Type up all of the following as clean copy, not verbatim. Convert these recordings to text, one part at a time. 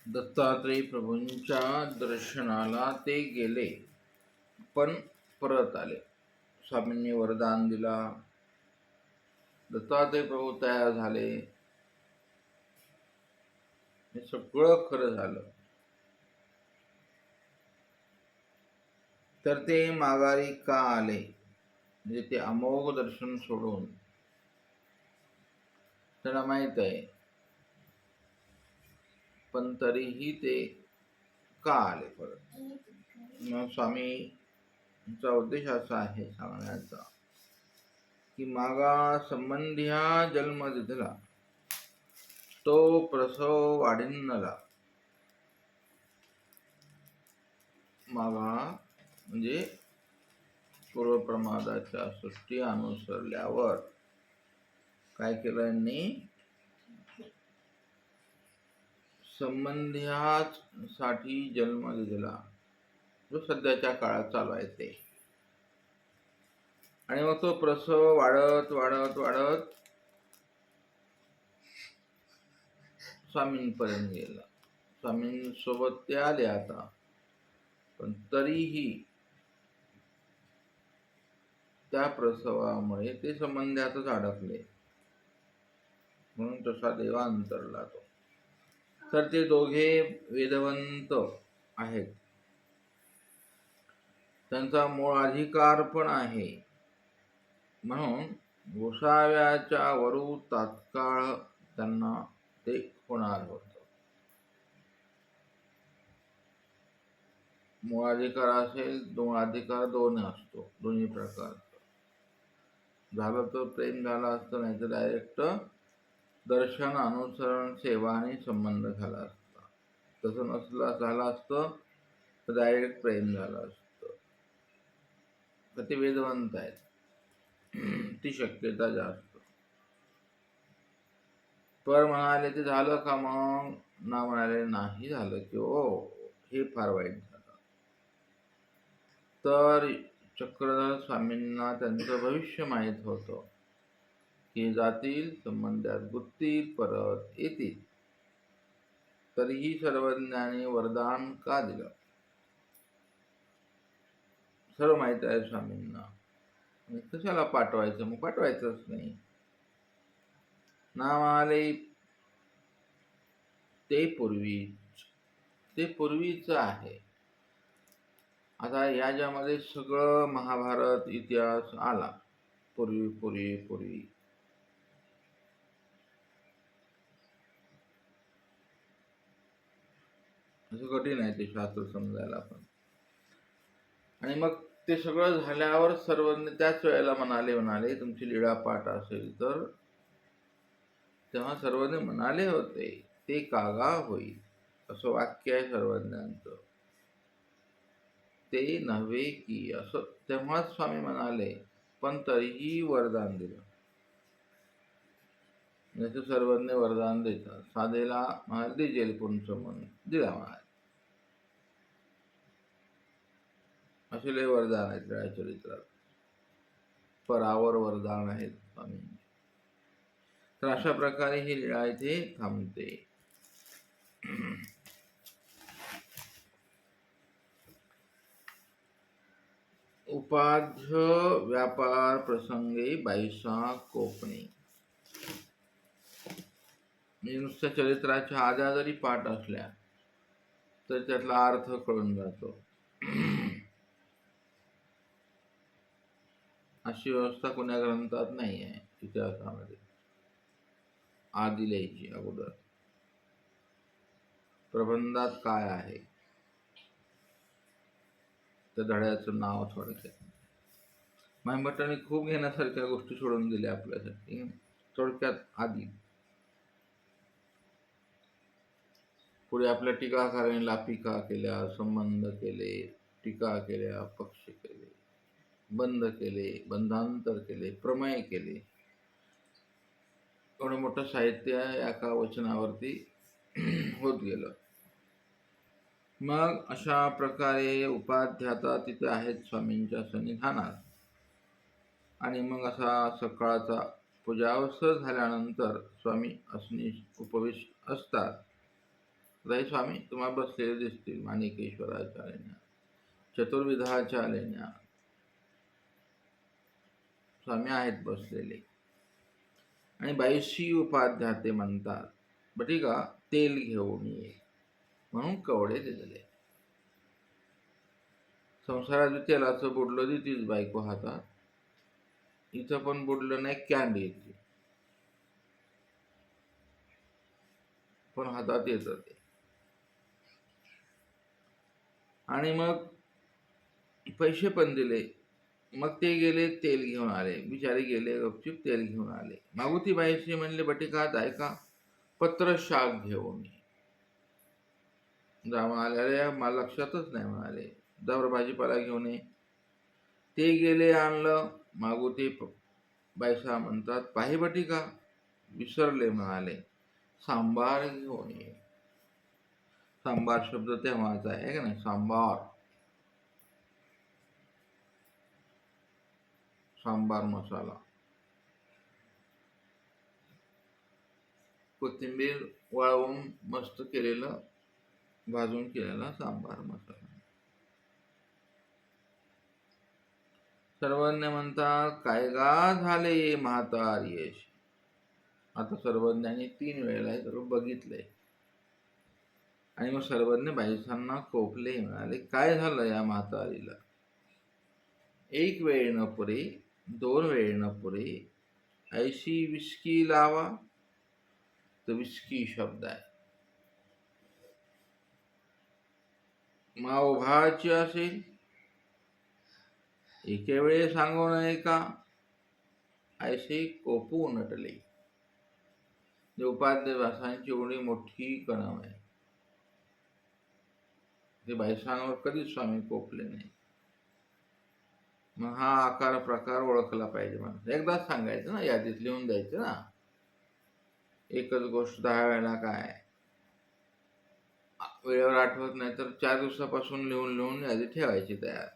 दत्तात्रय प्रभूंच्या दर्शनाला ते गेले, पण परत आले. स्वामींनी वरदान दिला. दत्तात्रय प्रभू तयार झाले. हे सगळं खरं झालं. तर ते माघारी का आले? म्हणजे ते अमोघ दर्शन सोडून त्यांना माहित आहे, पण तरीही ते का आले परत? मग स्वामींचा उद्देश असा आहे सांगण्याचा की मागा संबंधी हा जन्म दिधला, तो प्रसव वाढिन्नला. मागा म्हणजे पूर्वप्रमादाच्या सृष्टी अनुसरल्यावर काय केलं यांनी? संबंध्याच साठी जन्म दिला, जो सध्याच्या काळात चालू आहे ते. आणि मग तो प्रसव वाढत वाढत वाढत स्वामींपर्यंत गेला. स्वामींसोबत ते आले आता, पण तरीही त्या प्रसवामुळे ते संबंधातच अडकले, म्हणून तसा देवांतरला तो. तर ते दोघे वेदवंत आहेत, त्यांचा मूळ अधिकार पण आहे, म्हणून गोसाव्याच्या वरू तात्काळ त्यांना ते होणार होत. मूळाधिकार असेल, मूळाधिकार दोन असतो, दोन्ही प्रकारचा. झालं तर प्रेम झाला असतं, नाही तर डायरेक्ट दर्शन, अनुसरण, सेवा आणि संबंध झाला असता. तसं नसलं झालं असतं तर डायरेक्ट प्रेम झालं असतं. तर ते वेदवंत आहेत, ती शक्यता जास्त. पर म्हणाले ते झालं का? मग ना म्हणाले नाही झालं की ओ हे फार वाईट झालं. तर चक्रधर स्वामींना त्यांचं भविष्य माहीत होतं की जातील, संबंधात गुंततील, परत येतील. तरीही सर्वज्ञानी वरदान का दिलं? सर्व माहीत आहे स्वामींना, कशाला पाठवायचं? मग पाठवायचंच नाही. नाम आले ते पूर्वीच आहे. आता याच्यामध्ये सगळं महाभारत इतिहास आला, पूर्वी. असं कठीण आहे ते शास्त्र समजायला पण. आणि मग ते सगळं झाल्यावर सर्वज्ञ त्याच वेळेला म्हणाले तुमची लीळा पाठ असेल तर. तेव्हा सर्वज्ञ म्हणाले होते, ते कागा होईल, असं वाक्य आहे सर्वज्ञांचं. ते नव्हे की, असं तेव्हाच स्वामी म्हणाले, पण तरीही वरदान दिलं. म्हणजे सर्वज्ञ वरदान देतात. साधेला म्हणाल दिजेल पुढचं मन, दिला म्हणाल. असे लय वरदान आहेत लीळा चरित्रात, परावर वरदान आहेत स्वामींची. तर अशा प्रकारे ही लीळा इथे थांबते. उपाध्य व्यापार प्रसंगे 22 कोपणे. म्हणजे नुसत्या चरित्राच्या आद्या जरी पाठ असल्या तर त्यातला अर्थ कळून जातो. अशी व्यवस्था कोण्या ग्रंथात नाही आहे इतिहासामध्ये. आधी लिहायची अगोदर, प्रबंधात काय आहे त्या धड्याचं नाव थोडक्यात. मायभट्टाने खूप घेण्यासारख्या गोष्टी सोडून दिल्या आपल्यासाठी. थोडक्यात आधी, पुढे आपल्या टीकाकारांनी लापिका केल्या, संबंध केले, टीका केल्या, पक्ष केले, बंध केले, बंधांतर केले, प्रमेय केले. एवढं मोठं साहित्य एका वचनावरती होत गेलं. मग अशा प्रकारे उपाध्याता तिथे आहेत स्वामींच्या सन्निधानात. आणि मग असा सकाळचा पूजावसर झाल्यानंतर स्वामी असनीस उपविष्ट असतात. हे स्वामी तुम्हाला बसलेले दिसतील माणिकेश्वराच्या लेण्या, चतुर्विधाच्या लेण्या स्वामी आहेत बसलेले. आणि 82 उपाध्या ते म्हणतात बटी का तेल घेऊन ये म्हणून कवडे दिलेले. संसारात तेलाचं बुडलं देतीच बायको हातात, इथं पण बुडलं नाही कॅन येते पण हातात येतं ते. आणि मग पैसे पण दिले, मग ते गेले तेल घेऊन आले, बिचारे गेले गपचूप तेल घेऊन आले. मागुती बाईशी म्हणले बटिकात ऐका पत्र शाक घेऊन ये. जा म्हणाले अरे मला लक्षातच नाही म्हणाले, जावर भाजीपाला घेऊन ये. ते गेले आणलं. मागुती बायसा म्हणतात पाही बटिका विसरले म्हणाले सांबार घेऊन ये. सांबार शब्द तेव्हाचा आहे का नाही, सांबार सांबार मसाला, कोथिंबीर वाळवून मस्त केलेलं भाजून केलेला सांबार मसाला. सर्वज्ञ म्हणतात काय गा झाले म्हातारी. आता सर्वज्ञांनी 3 वेळेला हे सगळं बघितलंय. आणि मग सर्वज्ञ बाईसांना खोकले, म्हणाले काय झालं या म्हातारीला. 1 वेळ न पुरे 2 वेळ न पुरे ऐशी विस्की लावा. तर विस्की शब्द आहे. माओभाची असेल एके वेळे सांगू नये का ऐसे कोपू नटले. उपाध्याय वासांची एवढी मोठी कणव आहे ते बाईसांवर कधीच स्वामी कोपले नाही. मग हा आकार प्रकार ओळखला पाहिजे. माणूस एकदाच सांगायचं ना, यादीत लिहून द्यायचं ना. एकच गोष्ट 10 वेळेला काय वेळेवर आठवत नाही तर 4 दिवसापासून लिहून लिहून यादी ठेवायची तयार.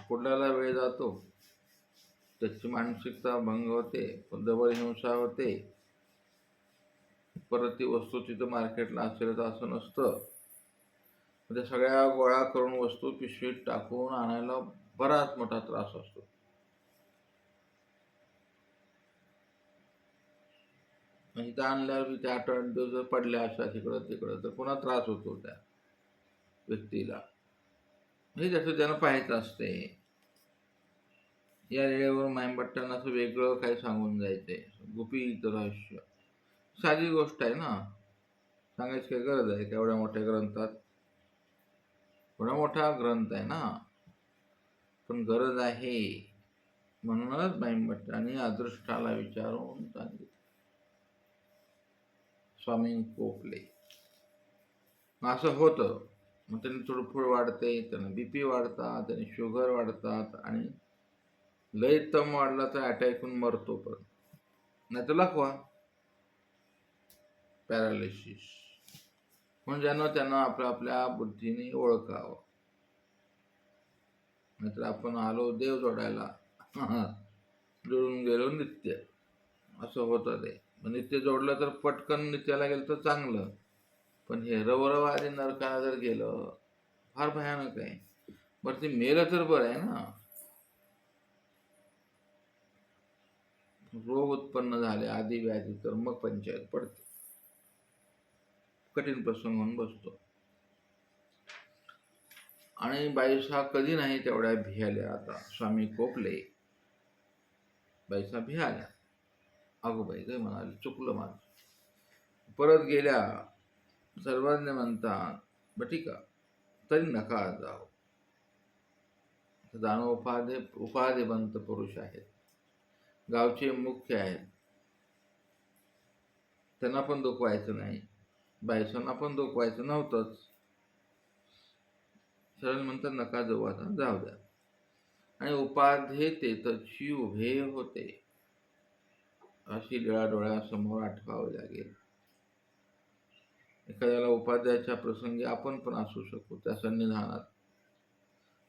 पुढल्याला वेळ जातो, त्याची मानसिकता भंग होते, जवळ हिंसा होते. परत ती वस्तू तिथं मार्केटला असेल तर असं नसतं. त्या सगळ्या गोळा करून वस्तू पिशवीत टाकून आणायला बराच मोठा त्रास असतो. इथं आणल्यावर त्या 8 दिवस पडल्या अशा तिकडं तिकडं तर पुन्हा त्रास होतो त्या व्यक्तीला. म्हणजे त्याचं त्यानं पाहायचं असते. या वेळेवर मायंबट्ट्यांना असं वेगळं काही सांगून जायचंय, गुपित रहस्य. साधी गोष्ट आहे ना, सांगायची काही गरज आहे तेवढ्या मोठ्या ग्रंथात. थोडा मोठा ग्रंथ आहे ना, पण गरज आहे म्हणूनच मायंबट्टांनी अदृष्टाला विचारून सांगितलं. स्वामी कोपले. असं होतं. मग त्यांनी थोडं वाढते, त्यांना बीपी वाढतात, त्यांनी शुगर वाढतात आणि लय दम वाढला तर अटॅक होऊन मरतो. पण नाही तर लकवा पॅरालिसिस. म्हणून ज्यांना त्यांना आपल्या बुद्धीने ओळखावं. नाहीतर आपण आलो देव जोडायला जोडून गेलो नित्य, असं होतं ते. नित्य जोडलं तर पटकन नित्याला गेलं तर चांगलं, पण हे रवरवारी नरकाला जर गेलं फार भयानक आहे. बरं ते मेलं तर बरं आहे ना. रोग उत्पन्न झाले आधी व्याधी तर मग पंचायत पडते, कठीण प्रसंग होऊन बसतो. आणि बाईसा कधी नाही तेवढ्या भियाल्या. आता स्वामी कोपले, बाईसा भियाल्या. अगो बाई काय म्हणाले, चुकलं माझं. परत गेल्या. सर्वज्ञ म्हणतात बटिका तरी नका जाऊ. जाणव उपाधिवंत पुरुष आहेत, गावचे मुख्य आहेत, त्यांना पण दुखवायचं नाही, बायसांना पण दुखवायचं नव्हतंच. सरळ म्हणतात नका जाऊ, आता जाऊ द्या. आणि उपाध्ये तेथची उभे होते, अशी डोळ्यासमोर आठवावे लागेल. एखाद्याला उपाध्यायाच्या प्रसंगी आपण पण असू शकू, त्या सन्निधानात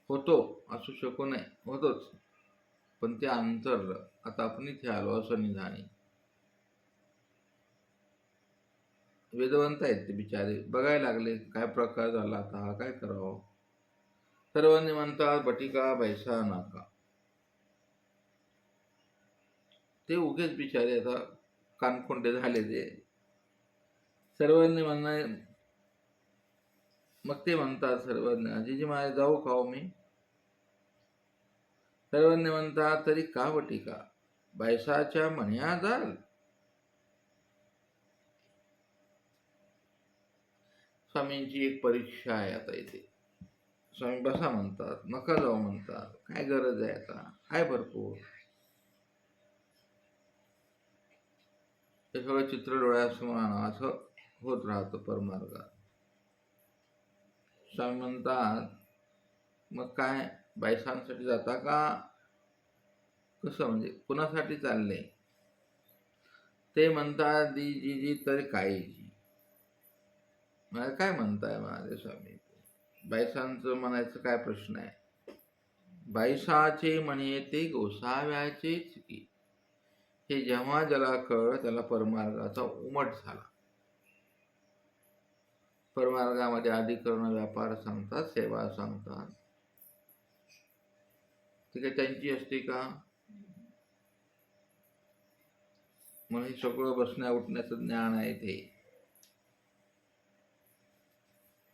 होतो, असू शकू नये, होतोच. पण ते अंतर आता आपण इथे आलो असन्निधानी. वेदवंत आहेत ते बिचारे, बघायला लागले काय प्रकार झाला, आता हा काय करावं. सर्वांनी म्हणतात बटिका बैसा नाका. ते उगेच बिचारे आता कानकोंडे झाले ते. सर्वांनी म्हणणं, मग ते म्हणतात सर्वज्ञ, जिजी महाराज जाऊ का हो मी. सर्वज्ञ म्हणतात तरी का बटिका, बैसाच्या म्हण्या जाल. स्वामींची एक परीक्षा आहे आता इथे. स्वामी बसा म्हणतात, नका जाऊ म्हणतात, काय गरज आहे आता, आहे भरपूर. ते सगळं चित्र डोळ्यासमोर आणा असं होत राहतं परमार्गात. स्वामी म्हणतात मग काय बायसांसाठी जाता का, कसं म्हणजे कुणासाठी चाललंय. ते म्हणतात जी तरी काहीची. मला काय म्हणताय माझे स्वामी, बायसांचं म्हणायचं काय प्रश्न आहे. बाईसाचे म्हणे ते गोसाव्याचेच की. हे जेव्हा ज्याला कळलं त्याला परमार्गाचा उमट झाला. परमार्गामध्ये अधिकरण व्यापार सांगतात, सेवा सांगतात. ती काही त्यांची असते का. म्हणून हे सगळं बसण्या उठण्याचं ज्ञान आहे ते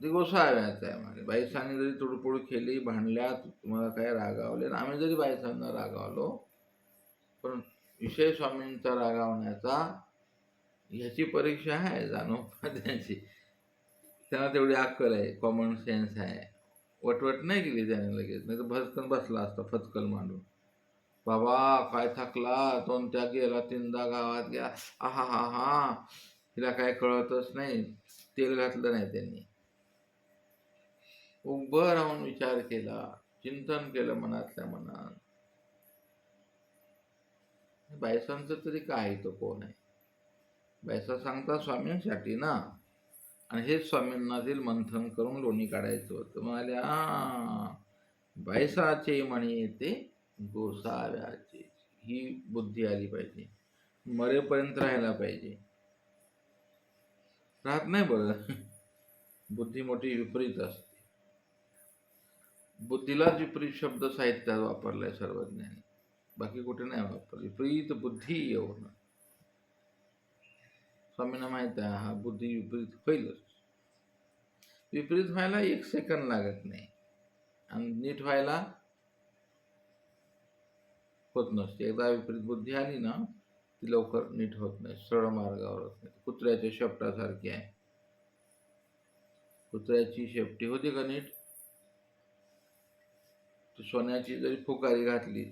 गोसाव्याचं आहे. म्हणजे बाईसांनी जरी तोडफोड केली, भांडल्या, तुम्हाला काय रागावले, आम्ही जरी बाईसांना रागावलो, पण विषय स्वामींचा रागावण्याचा ह्याची परीक्षा आहे जानोपाध्यांची. त्यांना तेवढी अक्कल आहे, कॉमन सेन्स आहे. वटवट नाही केली त्याने लगेच, नाही तर भस्कन बसला असता फतकल मांडून. बाबा काय थकला, दोन त्या गेला, तीनदा गावात गेला, आहा हा हा, तिला काय कळतच नाही. तेल घातलं नाही त्यांनी. उभं राहून विचार केला, चिंतन केलं मनातल्या मनात. बायसांचं तरी काय, तो कोण आहे. बायसा सांगता स्वामींसाठी ना, आणि हेच स्वामींना दिल मंथन करून लोणी काढायचं होतं. म्हणाले बायसाचे म्हणे ते गोसाव्याचे. ही बुद्धी आली पाहिजे, मरेपर्यंत राहायला पाहिजे. राहत नाही बरं. बुद्धी मोठी विपरीत असते. बुद्धीलाच विपरीत शब्द साहित्यात वापरलाय सर्वज्ञानी, बाकी कुठे नाही वापरला. विपरीत बुद्धी येऊन. स्वामींना माहित आहे हा बुद्धी विपरीत होईलच. विपरीत व्हायला 1 सेकंद लागत नाही, आणि नीट व्हायला होत नसते. एकदा विपरीत बुद्धी आली ना, ती लवकर नीट होत नाही, सरळ मार्गावर होत नाही. कुत्र्याच्या शेपटासारखी आहे. कुत्र्याची शेपटी होती का नीट, सोन्याची जरी फुकारी घातली,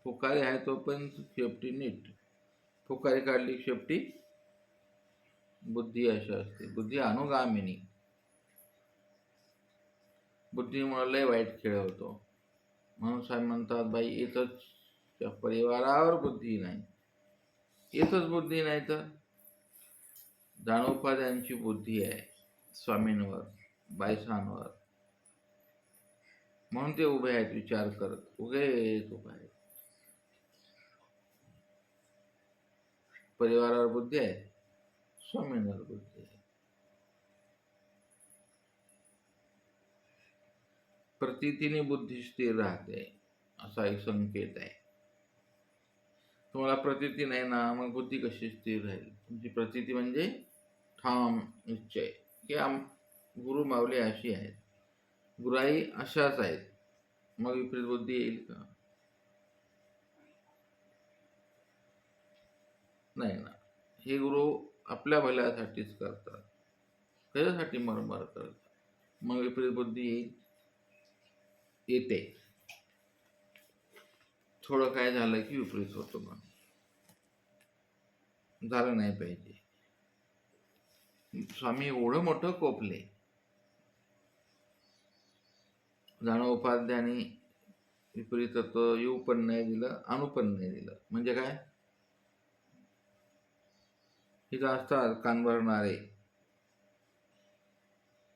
फुकारी आहे तो पण शेपटी नीट. फुकारी काढली शेपटी. बुद्धी अशी असते, बुद्धी अनुगामिनी. बुद्धीमुळे लय वाईट खेळ होतो. म्हणून साहेब म्हणतात बाई येतच परिवारावर बुद्धी नाही. येतच बुद्धी नाही तर जानोपाध्यांची बुद्धी आहे स्वामींवर, बायसांवर. म्हणून ते उभे आहेत विचार करत, उभेच उभे आहेत. परिवारावर बुद्धी आहे, स्वामींवर बुद्धी आहे. प्रतीतीने बुद्धी स्थिर राहते असा एक संकेत आहे. तुम्हाला प्रतीती नाही ना, मग बुद्धी कशी स्थिर राहील. तुमची प्रतीती म्हणजे ठाम निश्चय की गुरु माऊली अशी आहेत, गुराई अशाच आहेत, मग विपरीत बुद्धी येईल का. नाही ना. हे गुरु आपल्या भल्यासाठीच करतात, त्याच्यासाठी मरमर करतात. मग विपरीत बुद्धी येते. थोडं काय झालं की विपरीत होतो. मग झालं नाही पाहिजे. स्वामी एवढं मोठं कोपले, जानोपाध्यायांनी विपरीतत्व येऊ पण नाही दिलं, आणू पण नाही दिलं. म्हणजे काय, इथं असतात कान भरणारे,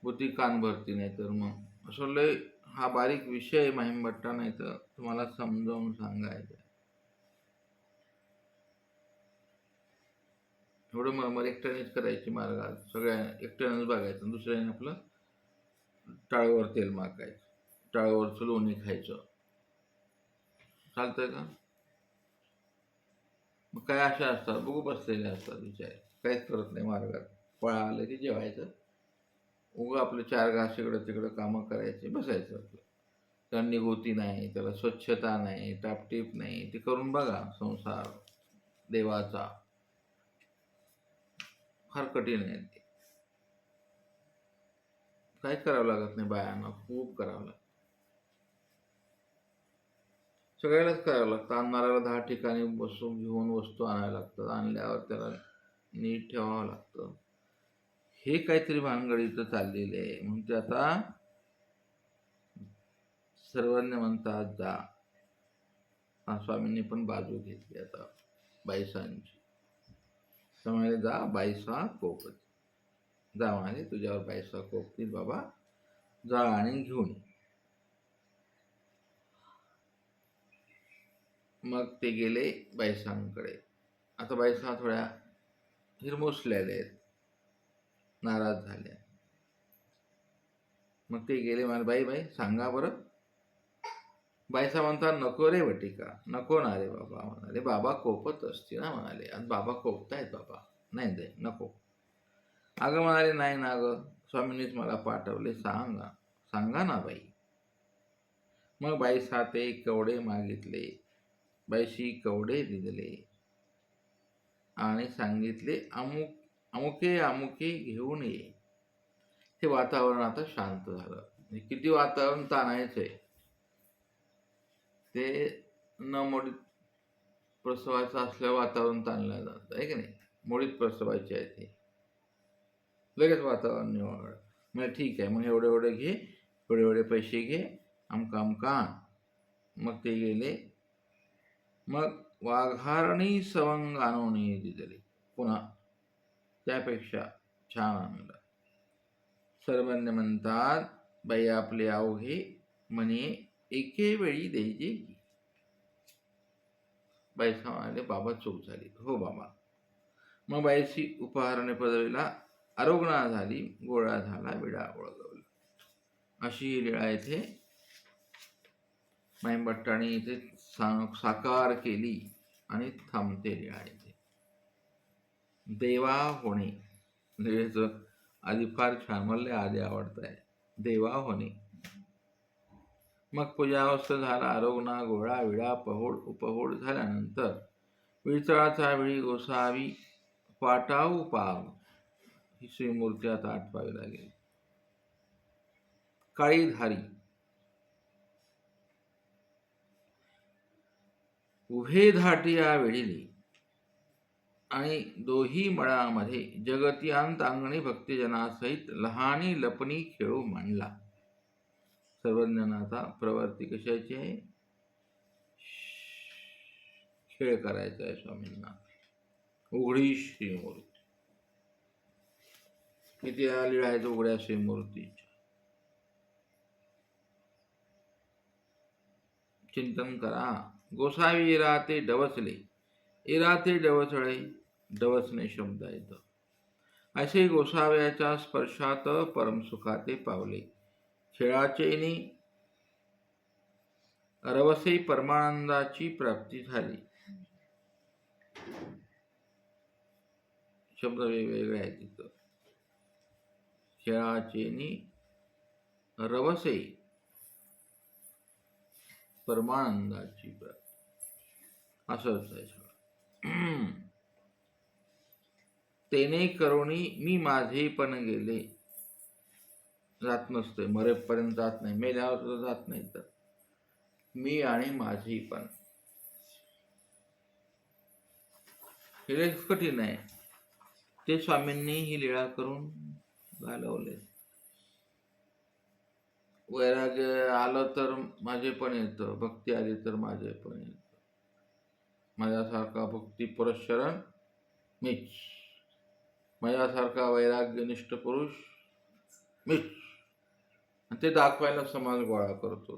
बुद्धी कान भरती नाही. तर मग असं लय हा बारीक विषय महिमभट्टा, नाही तर तुम्हाला समजावून सांगायचं. एवढं मग एकट्यानेच करायची मार्गात, सगळ्या एकट्यानेच बघायचं, दुसऱ्याने आपलं टाळवर तेल माकायचं, टाळवरचं लोणी खायचं. चालतंय का? मग काय अशा असतात, बघू बसलेले असतात विचार, काहीच करत नाही मार्गात. पळा आलं की जेवायचं, उगं आपलं 4 घास इकडं तिकडं कामं करायचे, बसायचं आपलं. त्याला निगोती नाही, त्याला स्वच्छता नाही, टापटीप नाही. ते करून बघा संसार देवाचा, फार कठीण आहे ते. काहीच करावं लागत नाही बायांना, खूप करावं लागतं. सगळ्यालाच करावं लागतं. आणणाऱ्याला 10 ठिकाणी बसून घेऊन वस्तू आणायला लागतात, आणल्यावर त्याला नीट ठेवावं लागतं. हे काहीतरी भानगड इथं चाललेली आहे. म्हणून ते आता सर्वज्ञ म्हणतात जा. स्वामींनी पण बाजू घेतली आता बाईसांची. म्हणाले जा बाईसा कोपत, जा म्हणाले तुझ्यावर बाईसा कोपतील बाबा, जा आणि घेऊन. मग ते गेले बाईसांकडे. आता बाईसा थोड्या हिरमोसलेल्या आहेत, नाराज झाल्या. मग ते गेले, म्हणाले बाई बाई सांगा बरं. बाईसा म्हणतात नको रे वटिका, नको ना रे बाबा. म्हणाले बाबा कोपत असतील ना, म्हणाले आणि बाबा कोपतायत बाबा, नाही दे नको. अगं म्हणाले नाही ना गं, स्वामींनीच मला पाठवले, सांगा सांगा ना बाई. मग बाईसा ते कवडे मागितले, बाईशी कवडे दिले आणि सांगितले अमुक अमुके अमुके घेऊन ये. ते वातावरण आता शांत झालं. किती वातावरण ताणायचंय ते, न मोडीत प्रसवायचं असल्यावर वातावरण ताणलं जातं आहे की नाही. मोडीत प्रसवायचे आहे ते, लगेच वातावरण निवड. म्हणजे ठीक आहे, मग एवढे एवढे घे, एवढे एवढे पैसे घे, अमका अमका आण. मग ते गेले. मग वाघारणी सवंग आणून दिले, पुन्हा त्यापेक्षा छान आणलं. सर्वज्ञ म्हणतात बाई आपले अवघे म्हणे एके वेळी द्यायचे की. बाई म्हणाले बाबा चूक झाली. हो बाबा. मग बाईची उपहाराने पदवीला आरोग्य झाली, गोळा झाला, विडा ओळगवला. अशी ही लीळा इथे माईभट्टाने इथे साकार केली आणि थांबते लीळा इथे. देवा होणे लीळेचं आधी फार छान, मला आधी आवडत आहे. देवा होणे. मग पूजावस्था झाला, आरोग्य गोळा विडा पहोड उपहोड झाल्यानंतर विळचळाचा वेळी गोसावी पाटाऊ पाव ही श्रीमूर्ती आता आठवावी लागेल. काळी धारी उभे धाटिया वेळिली आणि दोही मळामध्ये जगतियांत अंगणी भक्तिजनासहित लहानी लपणी खेळू मांडला. सर्वज्ञानाचा प्रवृत्ती कशाची आहे, खेळ करायचा आहे स्वामींना. उघडी श्रीमूर्ती. किती लीळा आहेत उघड्या श्रीमूर्तीच्या. चिंतन करा. गोसावी इराते डवचले, इराते डवचळे, डवचणे शब्द येतं. असे गोसाव्याच्या स्पर्शात परमसुखाते पावले. खेळाचेनी रवसे परमानंदाची प्राप्ती झाली. शब्द वेगवेगळे आहेत तिथं. खेळाचेनी रवसे परमानंदाची प्राप्ती, असंच आहे सगळं. तेने करुणी मी माझे पण गेले. जात नसते, मरेपर्यंत जात नाही, मेल्यावर सुद्धा जात नाही. तर मी आणि माझी पण हे कठीण आहे. ते स्वामींनी ही लीळा करून घालवले. वैराग्य आलं तर माझे पण येतं, भक्ती आली तर माझे पण येतं. माझ्यासारखा भक्ती पुरस्चरण मीच, माझ्यासारखा वैराग्यनिष्ठ पुरुष मीच. ते दाखवायला समाज गोळा करतो.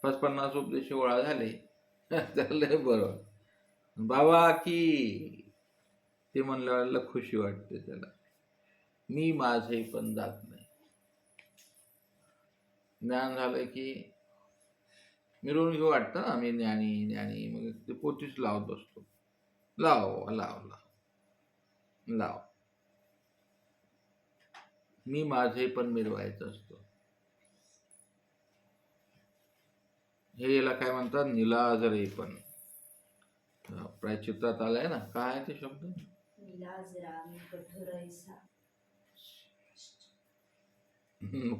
50 उपदेश गोळा झाले त्याला बरं, बाबा की ते म्हणल्याला खुशी वाटते त्याला. मी माझे पण जात नाही. ज्ञान झालं की मिरवून घेऊ वाटतं ना, मी ज्ञानी ज्ञानी, मग ते पोतीच लावत बसतो. लाव लाव लाव लाव. मी माझे पण मिरवायचं असतं. हे याला काय म्हणतात, निलाजरे पण. प्रायचित्रात आलाय ना, काय आहे ते शब्द,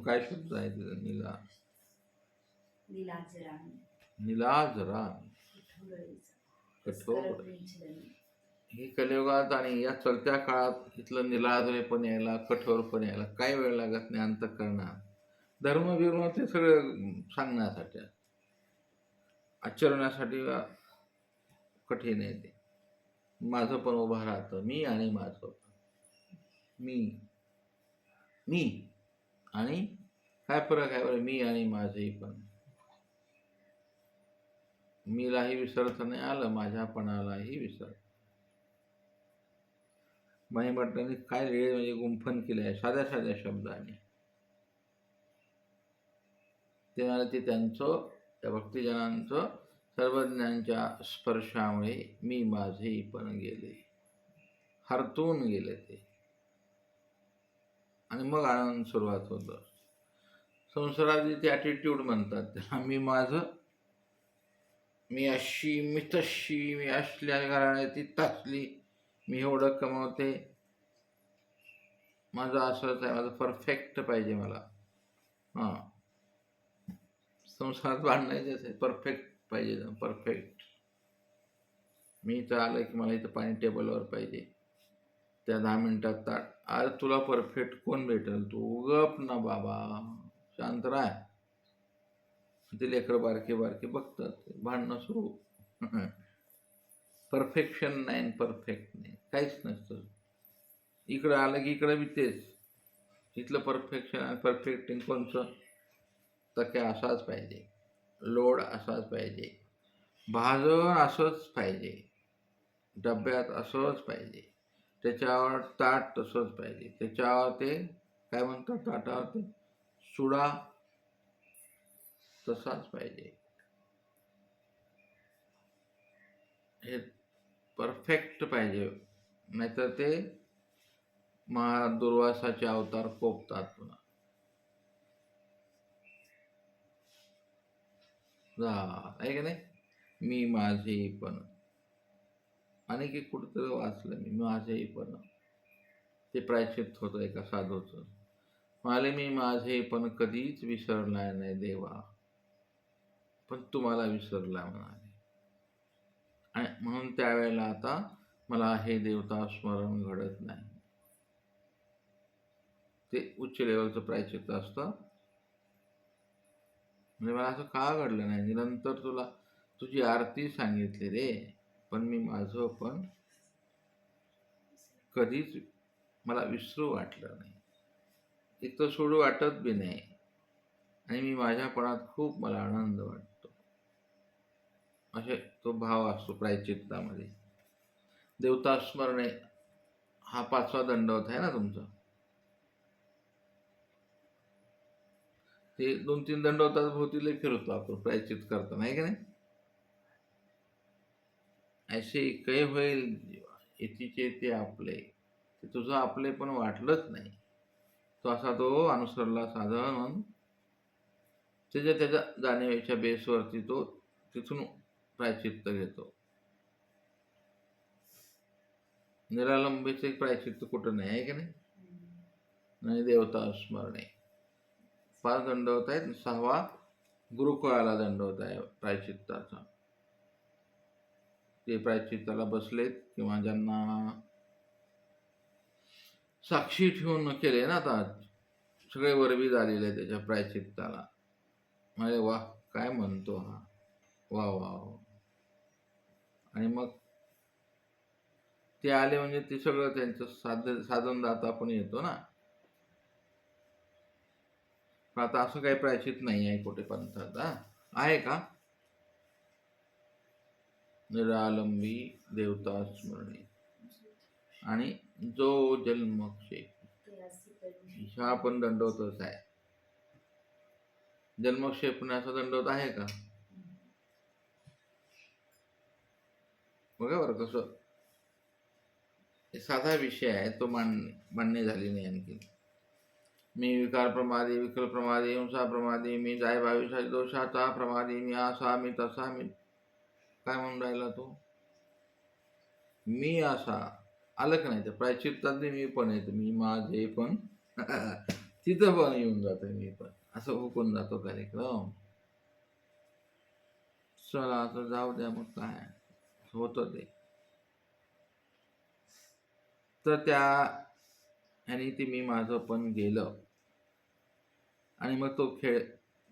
काय शब्द आहे तिथं, निलाजरा कठोर. हे कलियुगात आणि या चलत्या काळात इथलं निलाजरे पण यायला, कठोर पण यायला काय वेळ लागत नाही. अंतःकरणात धर्म बिर्म ते सगळं सांगण्यासाठी, आचरण्यासाठी कठीण आहे ते. माझं पण उभं राहतं, मी आणि माझं, मी मी आणि काय फरक आहे बरं, मी आणि माझे पण. मीलाही विसरता नाही आलं, माझ्यापणालाही विसर. माई भट्टांनी काय वेळ म्हणजे गुंफन केलं आहे साध्या साध्या शब्दाने. ते त्यांचं, त्या भक्तिजनांचं सर्वज्ञांच्या स्पर्शामुळे मी माझे पण गेले, हरतून गेले ते. आणि मग आनंद सुरुवात होतं. संसाराची ती ॲटिट्यूड म्हणतात त्याला, मी माझं, मी अशी, मी तशी, मी असल्या घराण्याची तसली, मी एवढं कमवते, माझं असंच आहे, माझं परफेक्ट पाहिजे मला. हां, संसारात भांडणायचंच आहे, परफेक्ट पाहिजे, परफेक्ट. मी इथं आलं की मला इथं पाणी टेबलवर पाहिजे, त्या 10 मिनिटात ताट. अरे तुला परफेक्ट कोण भेटेल, तू गप ना बाबा, शांत राह. ते लेकरं बारके बारके बघतात, भांडणं सुरू. परफेक्शन नाही, परफेक्ट नाही, काहीच नसतं. इकडं आलं की इकडं बी तेच. इथलं परफेक्शन आणि परफेक्टिंग कोणचं, तर काय असाच पाहिजे, लोड असाच पाहिजे, भाजन असंच पाहिजे, डब्यात असंच पाहिजे, त्याच्यावर ताट तसंच पाहिजे, त्याच्यावर ते काय म्हणतात ताटावर ते सुडा तसाच पाहिजे. हे परफेक्ट पाहिजे, नाहीतर ते दुर्वासाचे अवतार कोपतात पुन्हा. आहे की नाही, मी माझे पण. आणि की कुठंतरी वाचलं मी, माझे पण. ते प्रायश्चित होतं एका साधूचं. म्हणाले, मी माझे पण कधीच विसरणार नाही देवा, पण तुम्हाला विसरला म्हणाले. आणि म्हणून त्यावेळेला आता मला हे देवता स्मरण घडत नाही. ते उच्च लेवलचं प्रायश्चित्त असतं. म्हणजे मला असं का घडलं नाही, निरंतर तुला तुझी आरती सांगितली रे, पण मी माझं पण कधीच मला विसरू वाटलं नाही, इतकं सोडू वाटत बी नाही. आणि मी माझ्यापणात खूप मला आनंद वाटतो, असे तो भाव असतो प्रायश्चित्तामध्ये. देवता स्मरणे हा 5वा दंडवत आहे ना तुमचा. ते 2-3 दंडवतात भोवतीला फिरतो आपण प्रायश्चित करताना, आहे की नाही. असे काही होईल इतीचे ते आपले, ते तुझं आपले पण वाटलंच नाही. तो असा तो अनुसरला साधन म्हणून त्याच्या जाणीवेच्या बेसवरती तो तिथून प्रायश्चित्त घेतो. निरालंबीचे प्रायश्चित्त कुठं नाही, आहे की नाही. देवता स्मरणे 5 दंडवत आहेत. 6वा गुरुकुळाला दंडवत आहे प्रायश्चित्ताचा. ते प्रायश्चित्ताला बसलेत किंवा ज्यांना साक्षी ठेवून केले ना, आता सगळे वरवी झालेले आहे त्याच्या प्रायश्चित्ताला. अरे वा, काय म्हणतो हा, वा वा. आणि मग ते आले म्हणजे ते सगळं त्यांचं साधनदाता पण येतो ना. पण आता असं काही प्रायश्चित नाही आहे कुठे पंथात, आहे का. निरालंबी देवता स्मरणे. आणि जो जन्मक्षेप हा पण दंडवतच आहे. जन्मक्षेपणाचा दंडवत आहे का? बघा बरं कसं साधा विषय आहे तो मान्य झाली नाही आणखी. मी विकार प्रमादी, विकल प्रमादी, हिंसा प्रमादी, मी जाय भाविषा दोषाचा प्रमादी, मी असा मी तसा, मी काय म्हणून राहिला तो? मी असा आलं का नाही? तर प्रायचित्तात मी पण येतो, मी माझे पण तिथं पण येऊन जातो मी पण, असं हुकून जातो कार्यक्रम. चला आता जाऊ द्या, मग काय होतं ते. तर त्या ह्यानी ते मी माझं पण गेलं आणि मग तो खेळ,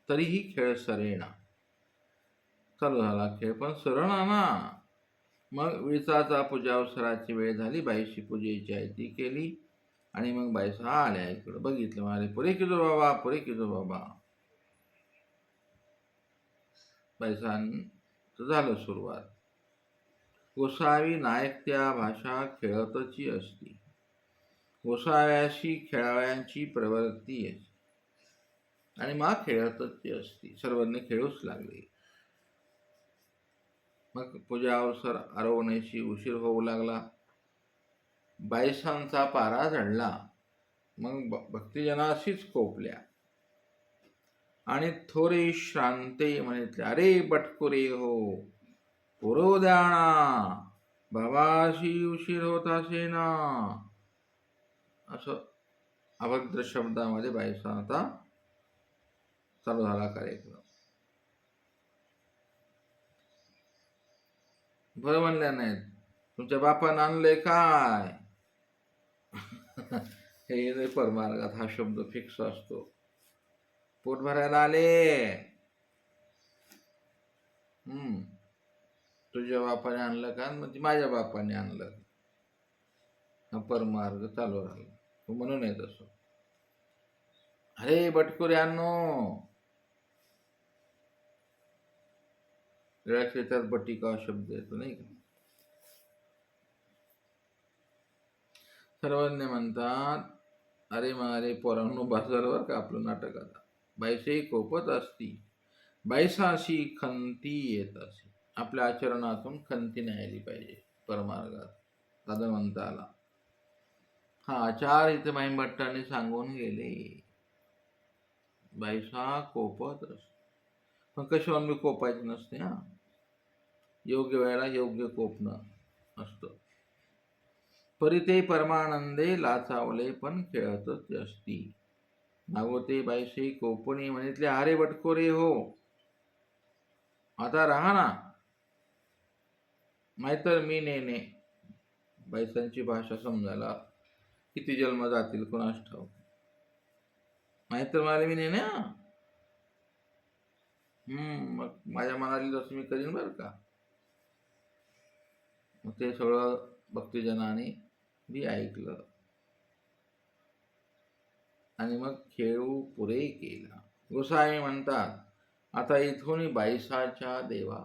तरीही खेळ सरेना. चालू झाला खेळ पण सरणा ना. मग विळसाचा पूजावसराची वेळ झाली, बाईशी पूजेची आहे ती केली आणि मग बाईसा आल्या इकडं. बघितलं मारे, पुरे किजो बाबा, पुरे किजो बाबा. बाईसांचं झालं सुरुवात. गोसावी नायक त्या भाषा खेळतची असती. गोसाव्याशी खेळाव्यांची प्रवृत्ती आहे आणि मग खेळतच असती. सर्वांनी खेळूच लागले. मग पूजा अवसर आरवण्याची उशीर होऊ लागला. बाईसांचा पारा चढला. मग भक्तिजनाशीच कोपल्या आणि थोरे श्रांते म्हणितले, अरे बटकुरे हो, पुरो द्याणा, बाबाशी उशीर होत असे ना. असं अभद्र शब्दामध्ये बाईसांचा चालू झाला कार्यक्रम. बरं म्हणल्या नाहीत, तुमच्या बापानं आणलंय काय? हे परमार्गात हा शब्द फिक्स असतो. पोट भरायला आले. तुझ्या बापाने आणलं का? म्हणजे माझ्या बापाने आणलं. हा परमार्ग चालू राहिला. तो म्हणून आहे तसं. अरे बटकुरे आणो, त्यात बटिका शब्द येतो नाही का? सर्वज्ञ म्हणतात, अरे मारे पोरांनो, बाजारावर का आपलं नाटक आता. बाईसाही कोपत असती, बाईसाशी खंती येत असे. आपल्या आचरणातून खंती नाही आली पाहिजे परमार्गात. दादा म्हणता आला हा आचार इथे माईभट्टांनी सांगून गेले. बाईसा कोपत असते, पण कशावर मी कोपायचं नसते. हा, योग्य वेळेला योग्य कोपणं असतं. परी ते परमानंदे लाचावले पण खेळतच असती. नागोते बाईशी कोपणी म्हणितले, अरे बटकोरे हो, आता राहा ना, नाहीतर मी नेणे. बाईसांची भाषा समजायला किती जन्म जातील कोणास ठाऊक. नाहीतर मला मी नेणे. मग माझ्या मनाली तसं मी करीन बरं का. मग ते सगळं भक्तिजनाने बी ऐकलं आणि मग खेळू पुरे केला. गोसाई म्हणतात, आता इथून बाईसाच्या देवा.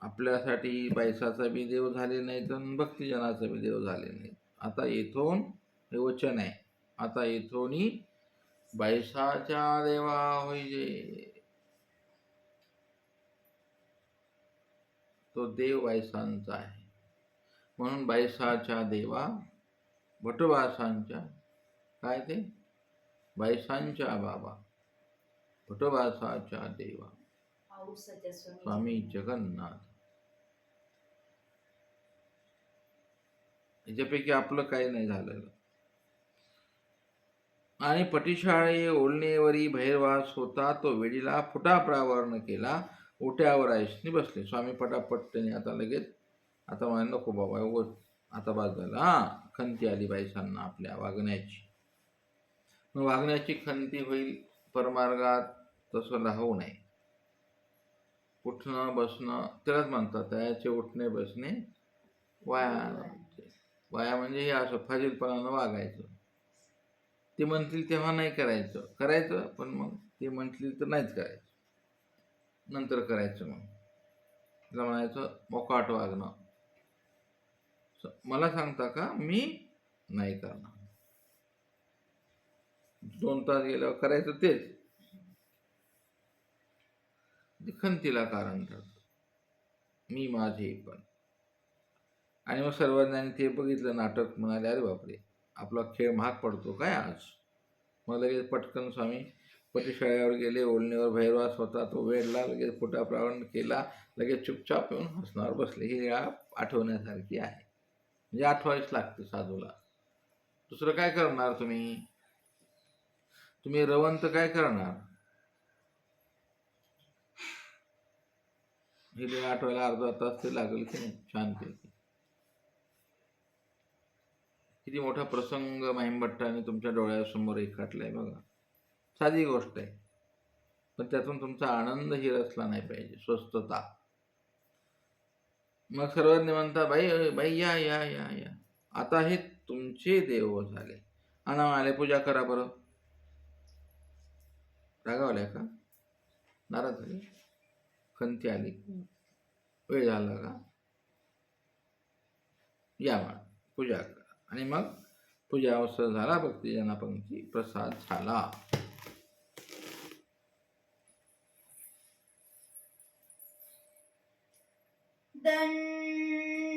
आपल्यासाठी बाईसाचा बी देव झाले नाही तर भक्तिजनाचा बी देव झाले नाही. आता इथून हे वचन आहे, आता इथून बाईसाच्या देवा होईजे. तो देव बाईसांचा आहे म्हणून बाईसाच्या देवा, भटबासांच्या, काय ते बाईसांच्या बाबा, भटबासाच्या देवा स्वामी जगन्नाथ. याच्यापैकी आपलं काही नाही झालेलं. आणि पटिशाळे ओढणेवरी भैरवास होता, तो वेडीला फुटाप्रावरण केला. ओट्यावर आईशनी बसले. स्वामी पटापट त्याने आता लगेच, आता मला नको बाबा उगत, आता बाद झाला. खंती आली बाईसांना आपल्या वागण्याची. मग वागण्याची खंती होईल परमार्गात, तसं राहू नये. उठणं बसणं त्यालाच म्हणतात, त्याचे उठणे बसणे वाया. वाया म्हणजे हे असं फाजीलपणानं वागायचं. ते म्हणतील तेव्हा नाही करायचं पण मग ते म्हणतील तर नाहीच करायचं, नंतर करायचं. मग त्याला म्हणायचं मोकाट वागणं. मला सांगता का, मी नाही करणार. 2 तास गेल्यावर करायचं तेच. खंतीला कारण ठरतं. मी माझे पण. आणि मग सर्वज्ञांनी ते बघितलं नाटक, म्हणाले अरे बापरे, आपला खेळ महाग पडतो काय आज. मग लगेच पटकन स्वामी पतिशाळेवर गेले, ओढणीवर भैरवास होता तो वेडला, लगेच पोटाप्रावण केला, लगेच चुपचाप येऊन हसनावर बसले. ही वेळा आठवण्यासारखी आहे, म्हणजे आठवायच लागते साधूला. दुसरं काय करणार तुम्ही रवंत काय करणार. ही वेळ आठवायला अर्धा तास ते लागेल की नाही, छानपैकी. किती मोठा प्रसंग महिमभट्टाने तुमच्या डोळ्यासमोर रेखाटलाय बघा. साधी गोष्ट आहे, पण त्यातून तुमचा आनंद हिरसला नाही पाहिजे, स्वस्थता. मग सर्वज्ञ म्हणता, बाई बाई या या या या, आता हे तुमचे देव झाले, आणा आले, पूजा करा बरं. रागावल्या का, नाराज झाली, खंती आली, वेळ झाला का, या म्हणा पूजा करा. आणि मग पूजा अवसर झाला, भक्तिजना पंक्ती प्रसाद झाला. दंडवत